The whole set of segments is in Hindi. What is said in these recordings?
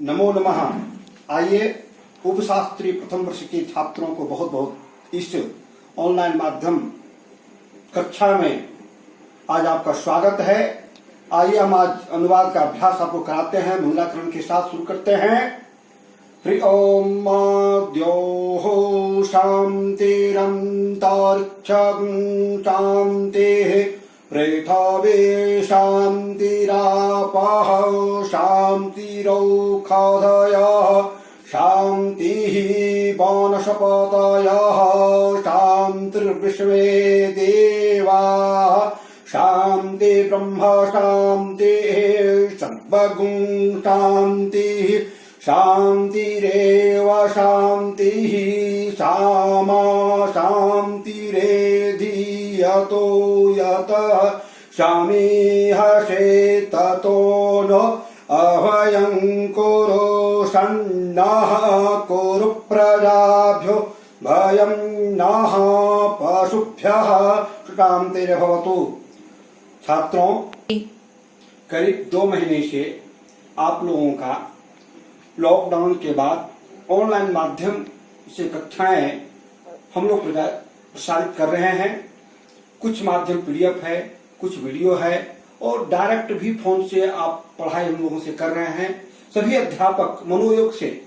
नमो नमः। आइए उपशास्त्री प्रथम वर्ष के छात्रों को बहुत बहुत इस ऑनलाइन माध्यम कक्षा में आज आपका स्वागत है। आइए हम आज अनुवाद का अभ्यास आपको कराते हैं। मंगलाचरण के साथ शुरू करते हैं। हरि ओम द्योः शान्तिरन्तरिक्षं शान्तिः पृथिवी शान्तिरापः शान्तिरौषधयः शान्तिः वनस्पतयः शान्तिर्विश्वे देवाः शान्ति ब्रह्म शान्तिः सर्वगुण शान्तिः शान्तिरेव शान्तिः सामा शान्तिरेधि यतो यतः शामिह शेततो नो अभयं कुरु सन्नः कुरु प्रजाभ्यो भयं नः पशुभ्यः शान्तिर्भवतु। छात्रों, करीब 2 महीने से आप लोगों का लॉकडाउन के बाद ऑनलाइन माध्यम से कक्षाएं हम लोग प्रसारित कर रहे हैं। कुछ माध्यम पीडीएफ है, कुछ वीडियो है और डायरेक्ट भी फोन से आप पढ़ाई हम लोगों से कर रहे हैं। सभी अध्यापक मनोयोग से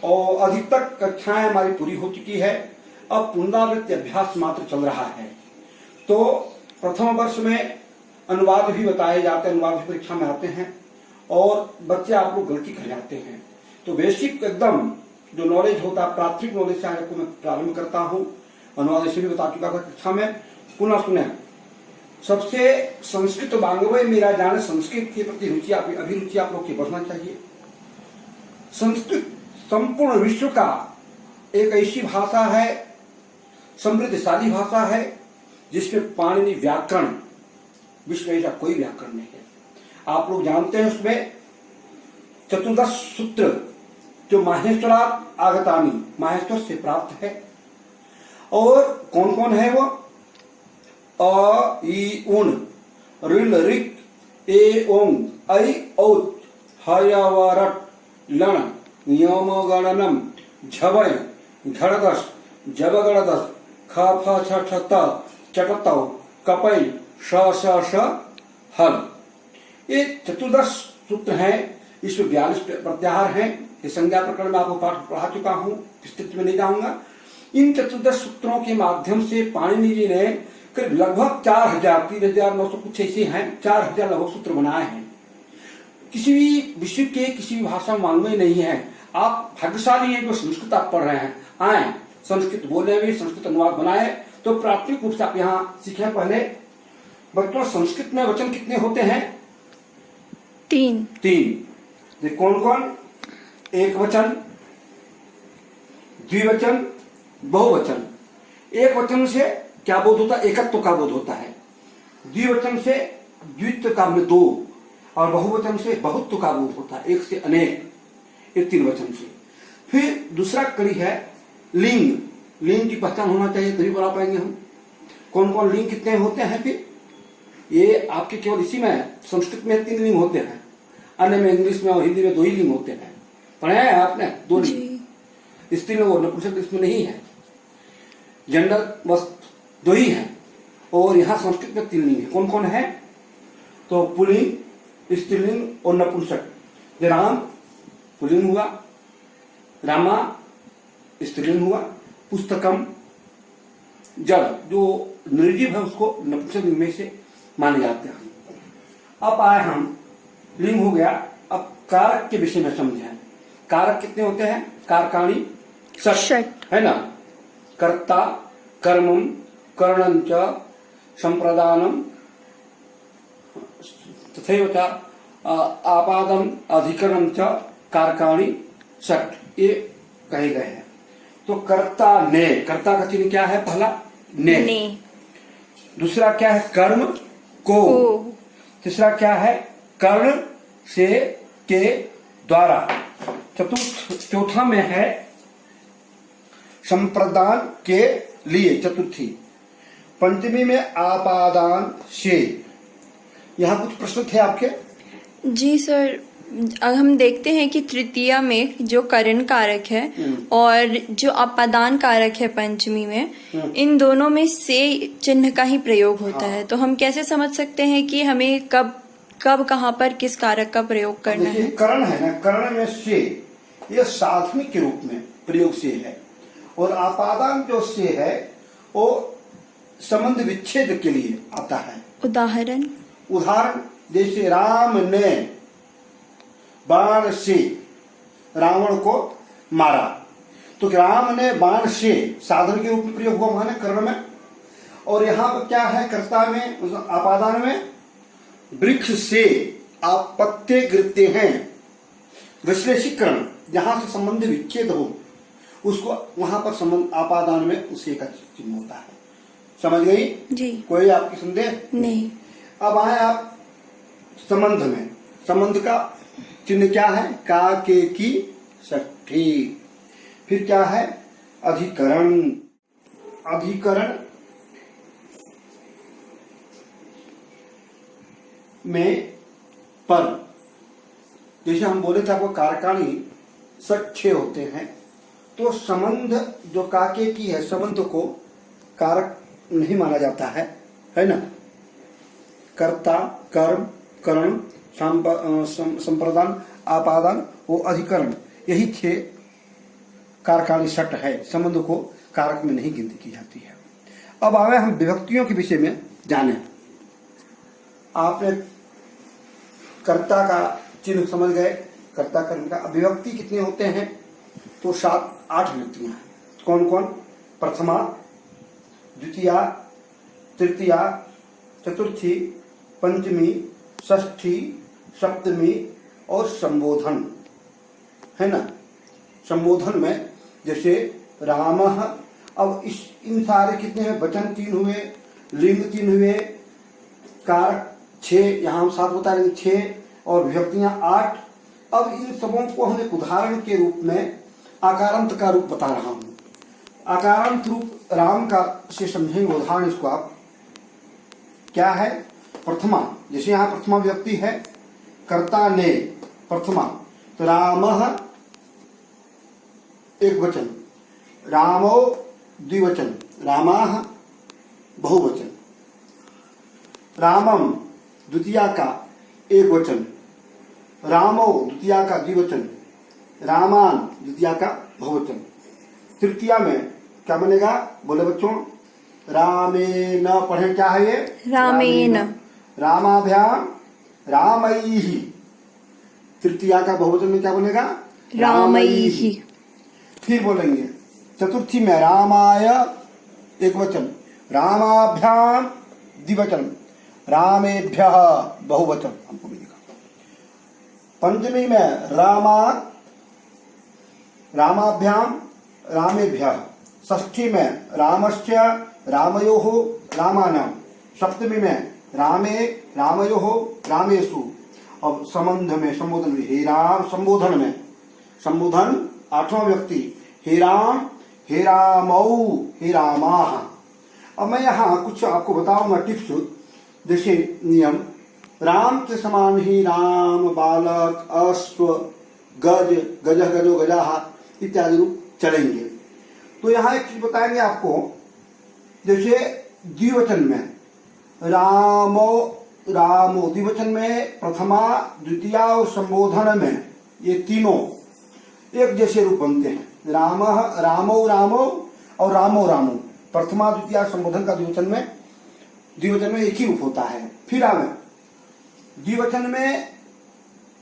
और अधिकतर कक्षाएं हमारी पूरी हो चुकी है। अब पुनरावृत्ति अभ्यास मात्र चल रहा है। तो प्रथम वर्ष में अनुवाद भी बताए जाते हैं, अनुवाद भी परीक्षा में आते हैं और बच्चे आप लोग गलती कर जाते हैं। तो बेसिक एकदम जो नॉलेज होता है, प्राथमिक नॉलेज से आपको मैं प्रारंभ करता हूँ। अनुवाद से भी बता चुका था कक्षा में। पुनः सुने। सबसे संस्कृत वांग्मय मेरा जाने, संस्कृत के प्रति रुचि अभिरुचि आप लोग की बढ़ना चाहिए। संस्कृत संपूर्ण विश्व का एक ऐसी भाषा है, समृद्धशाली भाषा है, जिसमें पाणिनि व्याकरण विश्व ऐसा कोई व्याकरण नहीं है। आप लोग जानते हैं उसमें 14 सूत्र जो माहेश्वरात् आगतानि, माहेश्वर से प्राप्त है। और कौन कौन है वो? अ इ उन ऋल ऋक ए ओं ऐ औ हयवरट लण नियम गणनम झवय घड़दश जबगड़दश ख फ छ छ त चटत कपै श श श हल। ये 14 सूत्र हैं। इसमें 42 प्रत्याहार हैं। ये संज्ञा प्रकरण में आपको पाठ पढ़ा चुका हूँ, विस्तृत में नहीं जाऊंगा। इन 14 सूत्रों के माध्यम से पाणिनि जी ने करीब लगभग 3,900 कुछ ऐसे हैं, 4,000 लगभग सूत्र बनाए हैं। किसी भी विश्व के किसी भी भाषा में वांग्मय नहीं है। आप भाग्यशाली हैं जो संस्कृत आप पढ़ रहे हैं। आए संस्कृत बोले भी, संस्कृत अनुवाद बनाए तो प्राथमिक रूप से आप यहाँ सीखे। पहले बच्चों, संस्कृत में वचन कितने होते हैं? 3। ये कौन कौन? एक वचन, द्विवचन, बहुवचन। एक वचन से क्या बोध होता है? एकत्व का बोध होता है। द्विवचन से द्वित्व का मतलब 2 और बहुवचन से बहुत्व का बोध होता है, एक से अनेक। ये 3 वचन से। फिर दूसरा कड़ी है लिंग। लिंग की पहचान होना चाहिए तभी बता पाएंगे हम। कौन कौन लिंग कितने होते हैं? फिर ये आपके केवल इसी में संस्कृत में 3 लिंग होते हैं, अन्य में इंग्लिश में और हिंदी में 2 ही लिंग होते हैं। पढ़े हैं आपने? 2 लिंग, स्त्रीलिंग और नपुंसक इसमें नहीं है। जेंडर बस 2 ही है। और यहाँ संस्कृत में 3 लिंग है। कौन कौन है? तो पुल्लिंग, स्त्रीलिंग और नपुंसक। राम पुल्लिंग हुआ, रामा स्त्रीलिंग हुआ, पुस्तकम जड़ जो निर्जीव है उसको नपुंसक लिंग में से माने जाते हैं। अब आए हम, लिंग हो गया। अब कारक के विषय में समझें। कारक कितने होते हैं? कारकाणि षट है ना। कर्ता, कर्मम, करणंच, संप्रदानम तथैव च आपादम, अधिकरणम च कारकाणि षट, ये कहे गए हैं। तो कर्ता ने, कर्ता का चिन्ह क्या है? पहला ने। दूसरा क्या है? कर्म को। तीसरा क्या है? कर्ण से के द्वारा। चौथा में है संप्रदान के लिए, चतुर्थी। पंचमी में आपादान से। यहाँ कुछ प्रश्न थे आपके? जी सर, हम देखते हैं कि तृतीया में जो करण कारक है और जो अपादान कारक है पंचमी में, इन दोनों में से चिन्ह का ही प्रयोग होता है। तो हम कैसे समझ सकते हैं कि हमें कब कब कहाँ पर किस कारक का प्रयोग करना है? करण है ना, करण में से यह साधनिक के रूप में प्रयोग से है, और आपादान जो से है वो संबंध विच्छेद के लिए आता है। उदाहरण जैसे राम ने बाण से रावण को मारा, तो राम ने बाण से साधन के रूप में प्रयोग हुआ माने कर्ण में। और यहाँ पर क्या है कर्ता में, आपादान में वृक्ष से आप पत्ते गिरते हैं, विश्लेषीकरण जहां से संबंध विच्छेद हो उसको वहां पर संबंध आपादान में उसी का चिन्ह होता है। समझ गई जी? कोई आपकी संदेह नहीं। अब आए आप संबंध में। संबंध का चिन्ह क्या है? का के की षष्ठी। फिर क्या है? अधिकरण। अधिकरण में पर, जैसे हम बोले थे आपको कारकाणी छह होते हैं, तो संबंध जो काके की है संबंध को कारक नहीं माना जाता है ना। कर्ता, कर्म, करण, संप्रदान, आपादान, वो अधिकरण, यही 6 कारकाणी षट है, संबंध को कारक में नहीं गिनती की जाती है। अब आवे हम विभक्तियों के विषय में जाने। आपने कर्ता का चिन्ह समझ गए, कर्ता कर्म का। विभक्ति कितने होते हैं? तो 7-8 विभक्तियां हैं। कौन कौन? प्रथमा, द्वितीया, तृतीया, चतुर्थी, पंचमी, षष्ठी, सप्तमी और संबोधन, है ना। संबोधन में जैसे राम, अब इन सारे कितने हैं? वचन 3 हुए, लिंग 3 हुए, कारक 6, यहाँ हम 7 बता रहे 6, और विभक्तियां 8। अब इन सबों को हम एक उदाहरण के रूप में आकारांत का रूप बता रहा हूं। आकारांत रूप राम का से समझेंगे उदाहरण। इसको आप क्या है? प्रथमा, जैसे यहाँ प्रथमा विभक्ति है, कर्ता ने प्रथमा, तो राम एक वचन, रामो द्विवचन, रामाः बहुवचन, रामम द्वितीया का एक वचन, रामो द्वितीया का द्विवचन, रामान द्वितीया का बहुवचन। तृतीया में क्या बनेगा? बोले बच्चों, रामेन। पढ़े क्या है ये? रामेन। रामाभ्याम रामैहि। तृतीया का बहुवचन में क्या बनेगा? रामैहि। फिर बोलेंगे चतुर्थी में रामाय एक वचन, रामाभ्याम द्विवचन, रामेभ्यः बहुवचन, हमको मिलेगा। पंचमी में रामाभ्याम रामेभ्यः। षष्ठी में रामस्य रामयोः रामानाम। सप्तमी में रामे रामयोः रामेषु। अब संबंध में संबोधन में हे राम, संबोधन 8वां व्यक्ति, हे राम, हे रामौ, हे रामाः। अब मैं यहाँ कुछ आपको बताऊंगा टिप्स, जैसे नियम। राम के समान ही राम, बालक, अश्व, गज, गजः गजो गजाः इत्यादि रूप चलेंगे। तो यहाँ एक चीज बताएंगे आपको, जैसे द्विवचन में रामो द्विवचन में प्रथमा, द्वितीया और संबोधन में ये तीनों एक जैसे रूप बनते हैं। रामो और रामो। प्रथमा, द्वितीया, संबोधन का द्विवचन में एक ही रूप होता है। फिर आवे द्विवचन में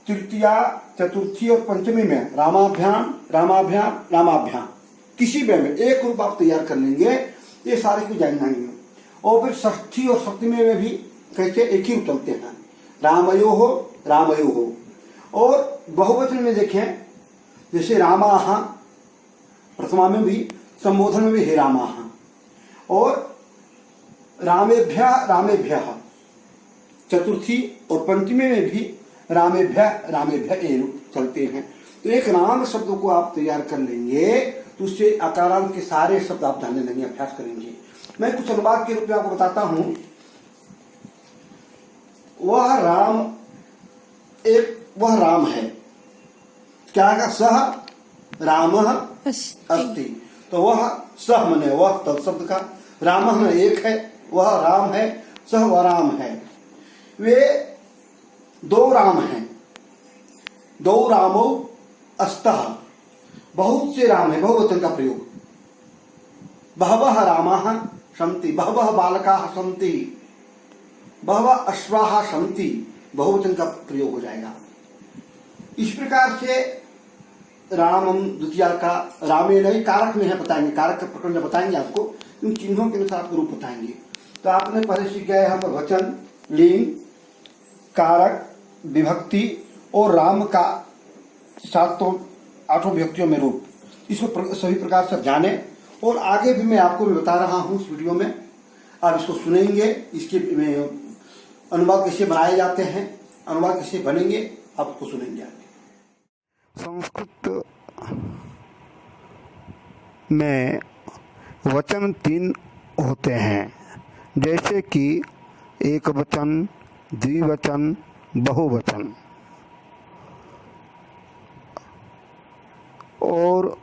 तृतीया, चतुर्थी और पंचमी में रामाभ्याम किसी में एक रूप आप तैयार कर लेंगे, ये सारे को जान जाएंगे। और फिर षष्ठी और सप्तमी में भी कैसे एक ही रूप चलते हैं, रामयो। और बहुवचन में देखें, जैसे रामाः प्रथमा में भी, संबोधन में भी हे रामाः, और रामेभ्यः चतुर्थी और पंचमी में भी रामेभ्यः ये रूप चलते हैं। तो एक राम शब्द को आप तैयार कर लेंगे तो उससे आकारांत के सारे शब्द आप जानने लगेंगे, अभ्यास करेंगे। मैं कुछ अनुवाद के रूप में आपको बताता हूं। वह राम एक वह राम है। क्या है? सह रामः अस्ति। तो वह सह मने वह तत्शब्द का, रामः में एक है, वह राम है, सह वह राम है। वे दो राम हैं। दो रामो अस्तः, बहुत से राम है, बहुवचन का प्रयोग। बहवः रामाः सन्ति, बहवः बालकाः सन्ति, बहवः अश्वाः सन्ति, बहुवचन का प्रयोग हो जाएगा। इस प्रकार से रामम द्वितीया का रामेण ही कारक में है, बताएंगे, कारक का प्रकरण बताएंगे आपको, इन चिन्हों के अनुसार आपको रूप बताएंगे। तो आपने पहले सीख गया यहाँ पर वचन, लिंग, कारक, विभक्ति और राम का सातों आठों विभक्तियों में रूप, इसको सभी प्रकार से जाने। और आगे भी मैं आपको भी बता रहा हूँ इस वीडियो में, आप इसको सुनेंगे, इसके अनुवाद कैसे बनाए जाते हैं, अनुवाद कैसे बनेंगे, आप उसको सुनेंगे आगे। संस्कृत में वचन 3 होते हैं, जैसे कि एक वचन, द्विवचन, बहुवचन। और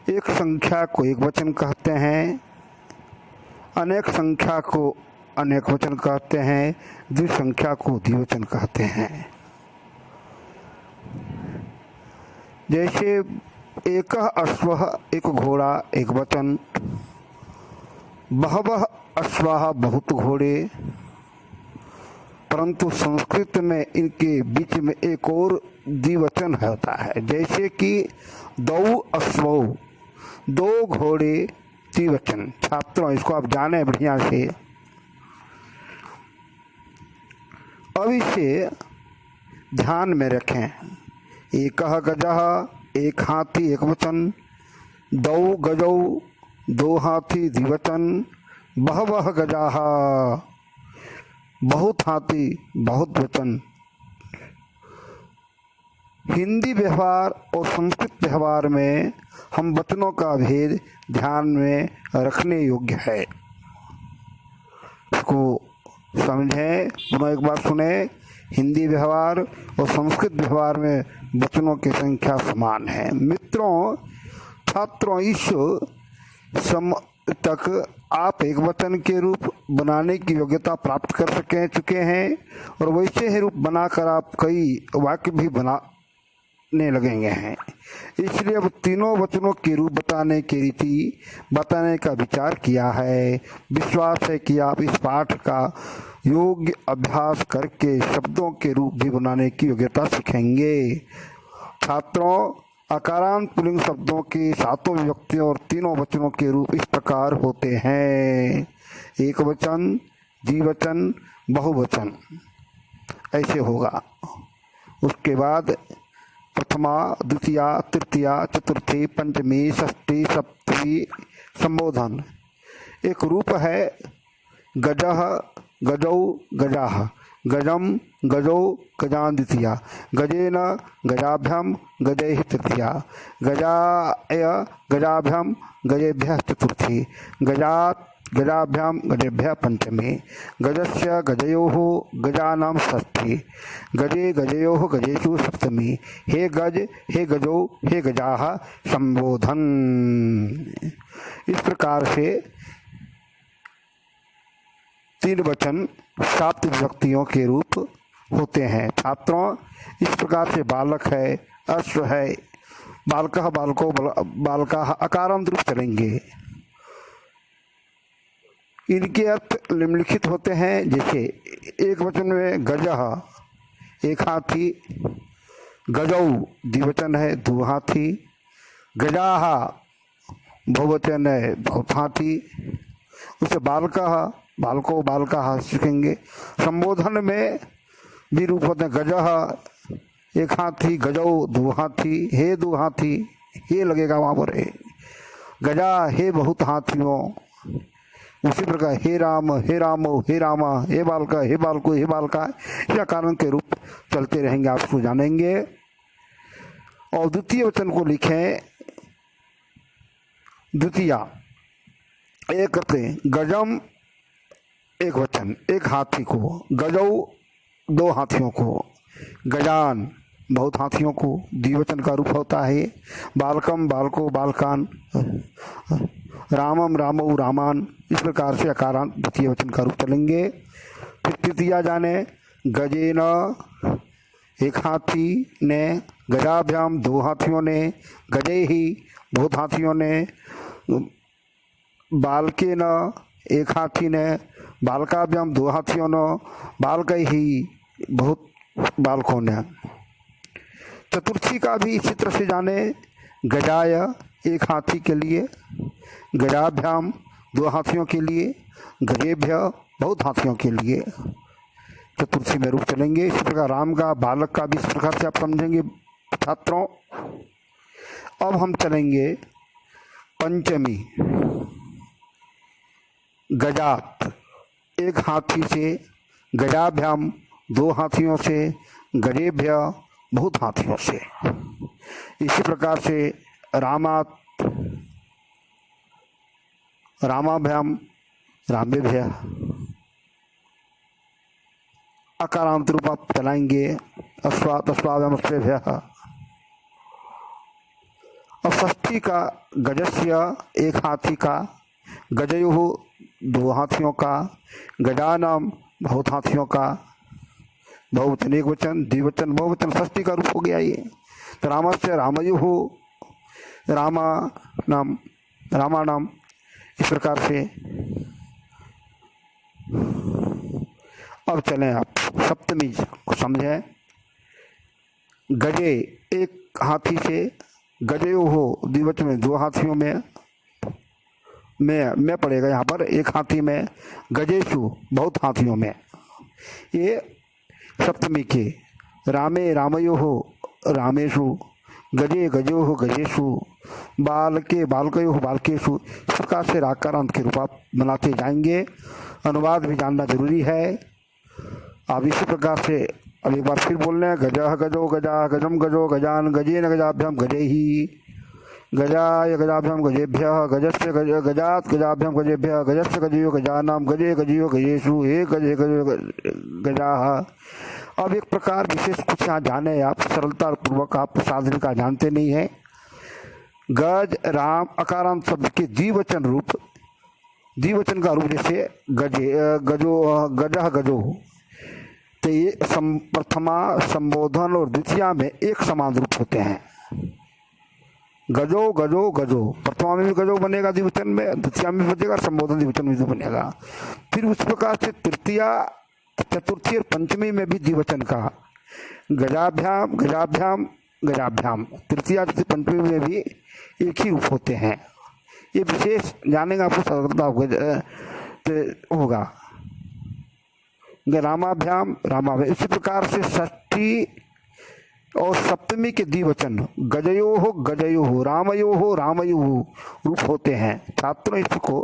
एक संख्या को एक वचन कहते हैं, अनेक संख्या को अनेक वचन कहते हैं, द्विसंख्या को द्विवचन कहते हैं। जैसे एक अश्वः एक घोड़ा एक वचन, बहवः अश्वाः बहुत घोड़े। परंतु संस्कृत में इनके बीच में एक और द्विवचन होता है, जैसे कि दौ अश्वौ, दो घोड़े, द्विवचन। छात्रों, इसको आप जाने बढ़िया से। अब इसे ध्यान में रखें। एक गजः एक हाथी एक वचन, दौ गजौ दो हाथी द्विवचन, बहवः गजाः बहुत हाथी बहुत वचन। हिंदी व्यवहार और संस्कृत व्यवहार में हम वचनों का भेद ध्यान में रखने योग्य है। इसको समझें, पुनः एक बार सुने। हिंदी व्यवहार और संस्कृत व्यवहार में वचनों की संख्या समान है। मित्रों, छात्रों, इस तक आप एक वचन के रूप बनाने की योग्यता प्राप्त कर चुके हैं और वैसे ही रूप बनाकर आप कई वाक्य भी बनाने लगेंगे हैं। इसलिए अब तीनों वचनों के रूप बताने की रीति बताने का विचार किया है। विश्वास है कि आप इस पाठ का योग्य अभ्यास करके शब्दों के रूप भी बनाने की योग्यता सीखेंगे। छात्रों, अकारांत पुल्लिंग शब्दों के सातों विभक्तियों और तीनों वचनों के रूप इस प्रकार होते हैं: एक वचन, द्विवचन, बहुवचन। ऐसे होगा। उसके बाद प्रथमा, द्वितीया, तृतीया, चतुर्थी, पंचमी, षष्ठी, सप्तमी संबोधन। एक रूप है गजः, गजौ, गजाः, गजम, गजौ, गजान द्वितीया, गजेन, गजाभ्याम, गजैः तृतीया, गजाय, गजाभ्याम, गजेभ्यः चतुर्थी, गजात्, गजाभ्याम, गजेभ्यः पंचमी, गजस्य, गजयोः, गजानां षष्ठी, गजे, गजयोः, गजेषु सप्तमी। हे गज, हे गजौ, हे गजाः संबोधन। इस प्रकार से तीन वचन सात विभक्तियों के रूप होते हैं। छात्रों, इस प्रकार से बालक है, अश्व है, बालकः, बालको, बालकाः अकारांत रूप चलेंगे। इनके अर्थ निम्नलिखित होते हैं। जैसे एक वचन में गजः एक हाथी, गजौ द्विवचन है दो हाथी, गजाः बहुवचन है बहुत हाथी। उसे बालकः, बालको, बालकाः सीखेंगे। संबोधन में भी रूप होते हैं गजः एक हाथी, गजौ दो हाथी, हे दो हाथी, हे लगेगा वहाँ पर, हे गजा, हे बहुत हाथियों। उसी प्रकार हे राम, हे रामो, हे रामा, हे बालका, हे बालको, हे बालका, या कारण के रूप चलते रहेंगे, आप उसको जानेंगे। और द्वितीय वचन को लिखें। द्वितीया एक करते गजम एक वचन, एक हाथी को, गजौ दो हाथियों को, गजान बहुत हाथियों को द्विवचन का रूप होता है। बालकम बालको बालकान, रामम रामो रामान, इस प्रकार से अकारांत द्वितीय वचन का रूप चलेंगे। फिर तृतीया जाने गजेन एक हाथी ने, गजाभ्याम दो हाथियों ने, गजे ही बहुत हाथियों ने, बालके न एक हाथी ने, बालकाभ्याम दो हाथियों ने, बालक ही बहुत बालकों ने। चतुर्थी का भी इसी तरह से जाने, गजाय एक हाथी के लिए, गजाभ्याम दो हाथियों के लिए, गजेभ्य बहुत हाथियों के लिए चतुर्थी में रूप चलेंगे। इसी प्रकार राम का बालक का भी इस प्रकार से आप समझेंगे छात्रों। अब हम चलेंगे पंचमी, गजात एक हाथी से, गजाभ्याम दो हाथियों से, गजेभ्य बहुत हाथियों से। इसी प्रकार से रामात रामाभ्याम रामेभ्य अकारांत रूप आप चलाएंगे। अश्वात अश्वाभ्याम अश्वेभ्य। अब षष्ठी का गजस्य एक हाथी का, गजयुः दो हाथियों का, गजानाम बहुत हाथियों का, बहुवचन एक वचन, द्विवचन बहुवचन, षष्ठी का रूप हो गया ये। तो रामस्य रामयुः रामानाम इस प्रकार से। अब चलें आप सप्तमी को समझें। गजे एक हाथी से, गजयुः द्विवचन में दो हाथियों में पड़ेगा यहाँ पर, एक हाथी में, गजेशु बहुत हाथियों में। ये सप्तमी के। रामे रामयोः रामेषु, गजे गजोः गजेषु, बालके बालकयोः बालकेषु। इस प्रकार से राकारांत के रूप आप बनाते जाएंगे। अनुवाद भी जानना जरूरी है। आप इसी प्रकार से अब एक बार फिर बोल रहे हैं, गजः गजो गजा, गजम गजो गजान, गजेन गजाभ्याम गजैहि, गजाय गजाभ्याम गजेभ्यः, गजस्य गजात गजाभ्याम गजेभ्यः, गजस्य गजयो गजानाम, गजे गजयो गजेषु, हे गजे गजयो गजाः। अब एक प्रकार विशेष कुछ यहाँ जाने आप, सरलता पूर्वक आप साधन का जानते नहीं है। गज राम अकारांत शब्द के द्विवचन रूप, द्विवचन का रूप जैसे गजे गजो गजः गजो, तो ये प्रथमा संबोधन और द्वितीया में एक समान रूप होते हैं। गजो गजो गजो, प्रथमा में भी गजो बनेगा द्विवचन में, द्वितीया में भी बनेगा, संबोधन द्विवचन में भी बनेगा। फिर उस प्रकार से तृतीया चतुर्थी और पंचमी में भी द्विवचन का, गजाभ्याम गजाभ्याम गजाभ्याम, तृतीया चतुर्थी पंचमी में भी एक ही रूप होते हैं। ये विशेष जानेगा आपको सरलता होगा। रामाभ्याम रामाभ्याम। इसी प्रकार से षष्ठी और सप्तमी के द्विवचन गजयोः गजयोः, रामयोः रामयोः रूप होते हैं। छात्रों इसको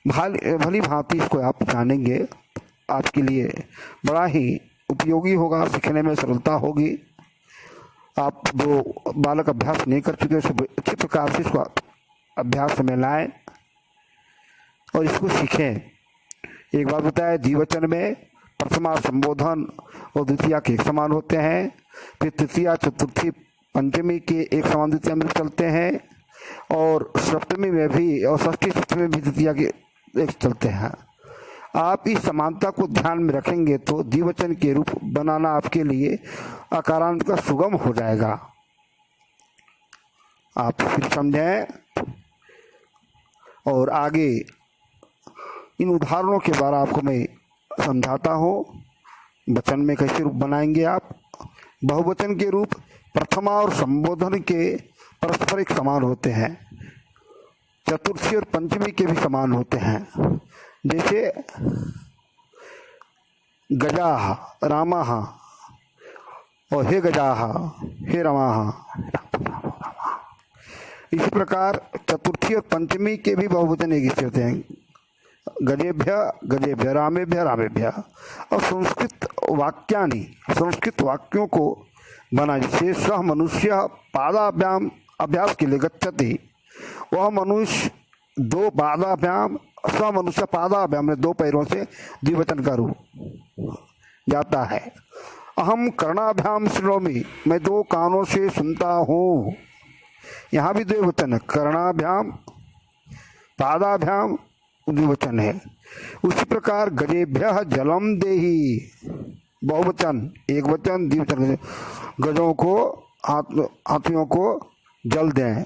भली भांति इसको आप जानेंगे, आपके लिए बड़ा ही उपयोगी होगा, सीखने में सरलता होगी। आप जो बालक अभ्यास नहीं कर चुके उसे अच्छी प्रकार से इसको अभ्यास में लाएं और इसको सीखें। एक बार बताया, द्विवचन में प्रथमा संबोधन और द्वितीया के एक समान होते हैं। फिर तृतीया चतुर्थी पंचमी के एक समान द्वितीया में चलते हैं, और सप्तमी में भी और षष्ठी सप्तमी में भी द्वितीया के एक चलते हैं। आप इस समानता को ध्यान में रखेंगे तो द्विवचन के रूप बनाना आपके लिए अकारांत का सुगम हो जाएगा। आप फिर समझें और आगे इन उदाहरणों के द्वारा आपको मैं समझाता हूँ। वचन में कैसे रूप बनाएंगे आप। बहुवचन के रूप प्रथमा और संबोधन के परस्पर एक समान होते हैं, चतुर्थी और पंचमी के भी समान होते हैं। जैसे गजाः रामाः और हे गजाः हे रामाः। इसी प्रकार चतुर्थी और पंचमी के भी बहुवचन एक ही होते हैं, गजेभ्य गजेभ्य, रामेभ्य रामेभ्य। और संस्कृत वाक्यों को बना, जैसे सह मनुष्य पादाभ्याम अभ्यास के लिए गच्छति, वह मनुष्य दो पादाभ्याम, सह मनुष्य पादाभ्याम में दो पैरों से द्विवचन का रूप जाता है। अहम कर्णाभ्याम श्रोमि, मैं 2 कानों से सुनता हूँ। यहाँ भी द्विवचन है, कर्णाभ्याम पादाभ्याम द्विवचन है। उसी प्रकार गजेभ्यः जलम देहि, बहुवचन, एक वचन द्विवचन, गजों को हाथियों को जल दें।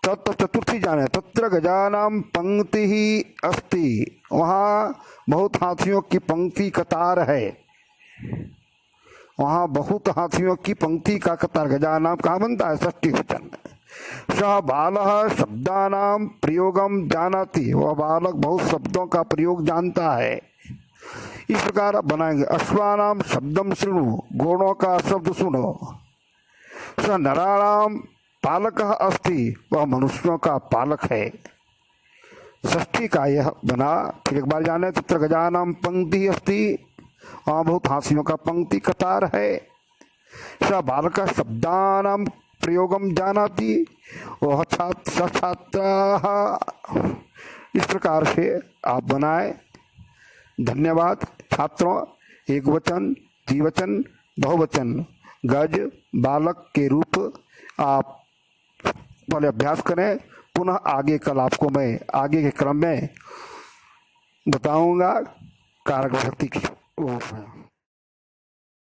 तत्र चतुर्थी जाने, तत्र गजानाम पंक्ति ही अस्ति, वहाँ बहुत हाथियों की पंक्ति कतार है, वहाँ बहुत हाथियों की पंक्ति का कतार। गजानाम कहाँ बनता है? षष्ठी वचन। सह बालः शब्दानाम प्रयोगम जानाति, वह बालक बहुत शब्दों का प्रयोग जानता है। इस प्रकार आप बनाएंगे। अश्वानाम शब्दम सुनो, घोड़ों का शब्द सुनो। स नराणाम पालक अस्ति, वह मनुष्यों का पालक है। षष्ठी का यह बना। फिर एक बार जाने, तत्र गजानाम पंक्ति अस्ति, वहाँ बहुत हाथियों का पंक्ति कतार है। स बालक शब्दानाम प्रयोगम जानाति, वह छात्र। इस प्रकार से आप बनाए। धन्यवाद छात्रों। एक वचन, द्विवचन, बहुवचन, गज, बालक के रूप आप पहले अभ्यास करें। पुनः आगे कल आपको मैं आगे के क्रम में बताऊंगा कारक शक्ति की।